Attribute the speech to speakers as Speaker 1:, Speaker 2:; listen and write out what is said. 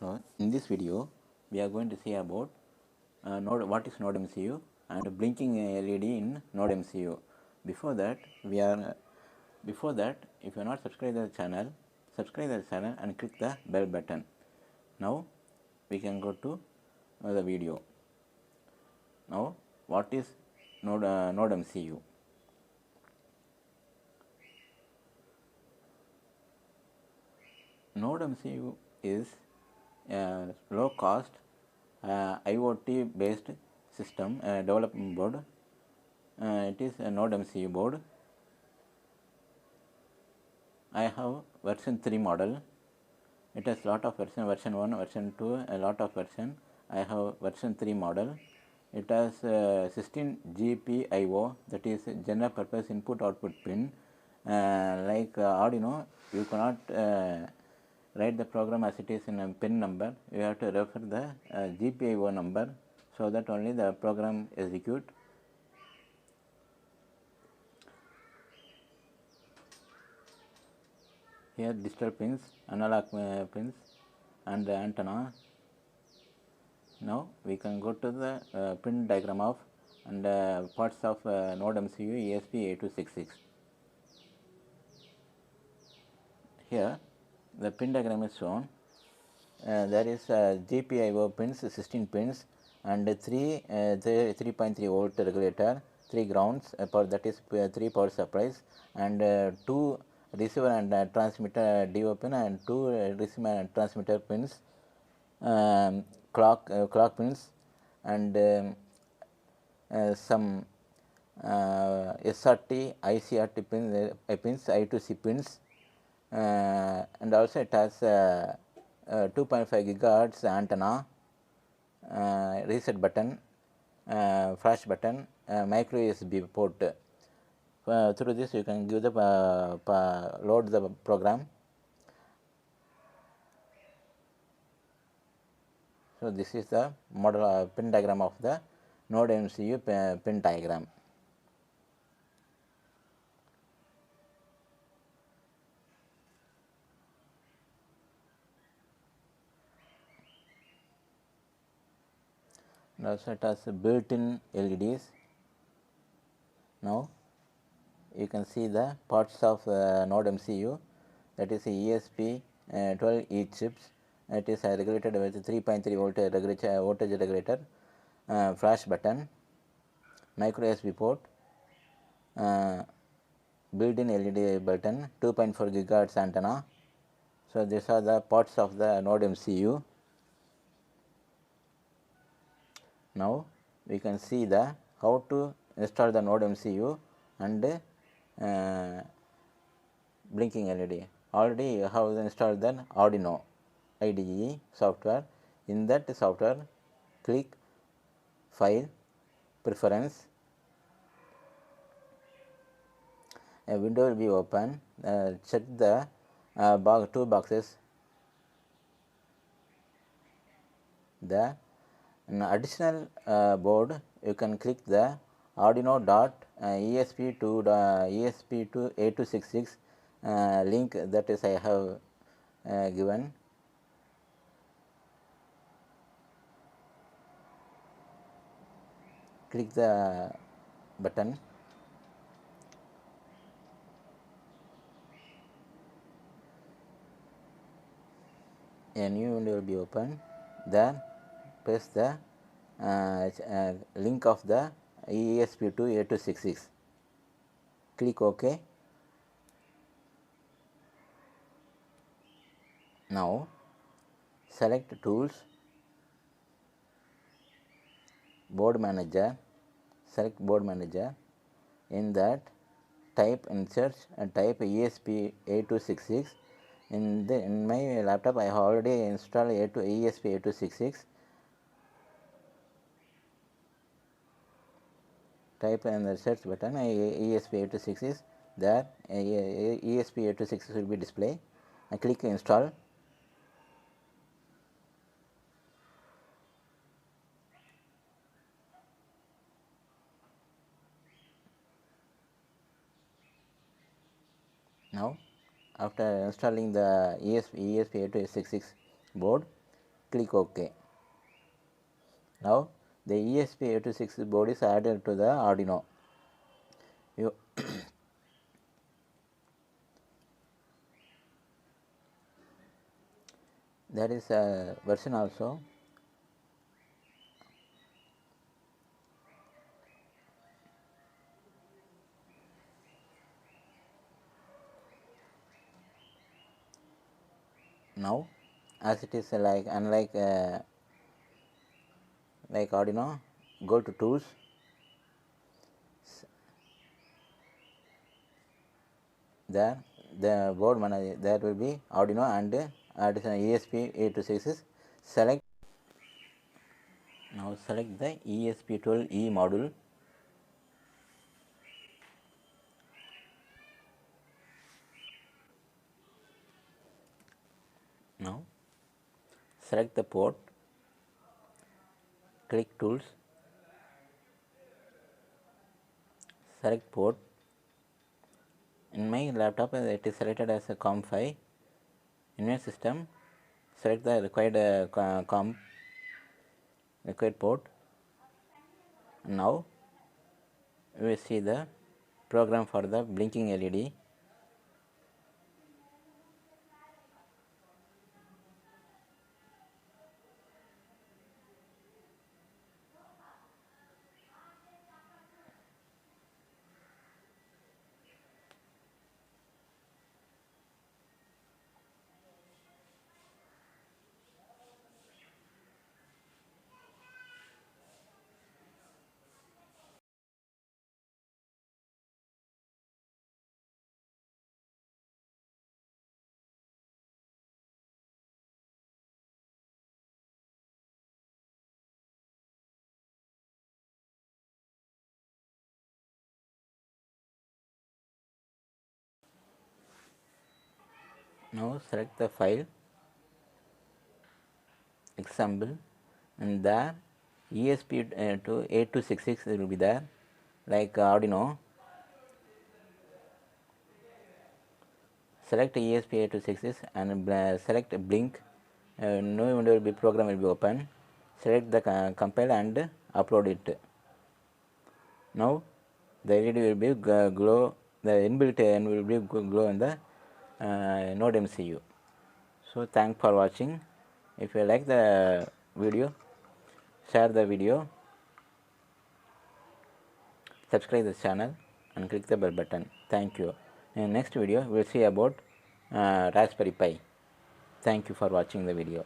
Speaker 1: So, in this video, we are going to see about what is NodeMCU and blinking LED in NodeMCU. Before that, if you are not subscribed to the channel, subscribe to the channel and click the bell button. Now, we can go to the video. Now, what is NodeMCU? NodeMCU is a low cost IoT based system development board. It is a NodeMCU board. I have version 3 model. It has lot of version 1, version 2, a lot of version. I have version 3 model. It has 16 GPIO, that is general purpose input output pin. Like Arduino, you cannot write the program as it is in a pin number. You have to refer the GPIO number, so that only the program execute. Here digital pins, analog pins and the antenna. Now we can go to the pin diagram of and parts of NodeMCU Esp8266. Here the pin diagram is shown. There is GPIO pins, 16 pins, and 3.3 volt regulator, 3 grounds, that is 3 power supplies, and 2 receiver and transmitter DO pin, and 2 receiver and transmitter pins, clock pins, and some SRT, ICRT pins, I2C pins, and also it has 2.5 gigahertz antenna, reset button, flash button, micro USB port. Through this you can give the load the program. So this is the model pin diagram of the NodeMCU pin diagram. And also it has built-in LEDs. Now you can see the parts of NodeMCU, that is ESP12E chips. It is regulated with 3.3 volt voltage regulator, flash button, micro USB port, built-in LED button, 2.4 gigahertz antenna. So these are the parts of the NodeMCU. Now we can see the how to install the NodeMCU and blinking LED. Already you have installed the Arduino IDE software. In that software, click File, Preference. A window will be open. Check the two boxes. The additional board, you can click the Arduino ESP8266 link, that is I have given. Click the button. A new window will be open. Then press the link of the ESP8266. Click OK. Now select Tools, Board Manager, select Board Manager. In that, type in search and type ESP8266. In my laptop I have already installed ESP8266. Type in the search button ESP8266. There ESP8266 will be displayed. I click install. Now after installing the ESP8266 board, click OK. Now the ESP8266 board is added to the Arduino. You there is a version also. Now as it is unlike like Arduino, go to tools, there the board manager, there will be Arduino and additional ESP8266. Select, now select the ESP12E module. Now select the port, click tools, select port. In my laptop it is selected as a COM5. In your system, select the required required port. Now we will see the program for the blinking LED. Now select the file, example, and there ESP to 8266 will be there, like Arduino. Select ESP8266 and select Blynk. New window will be program will be open. Select the compile and upload it. Now the LED will be glow. The inbuilt will be glow in the NodeMCU. So thanks for watching. If you like the video, share the video, subscribe the channel and click the bell button. Thank you. In next video we will see about Raspberry Pi. Thank you for watching the video.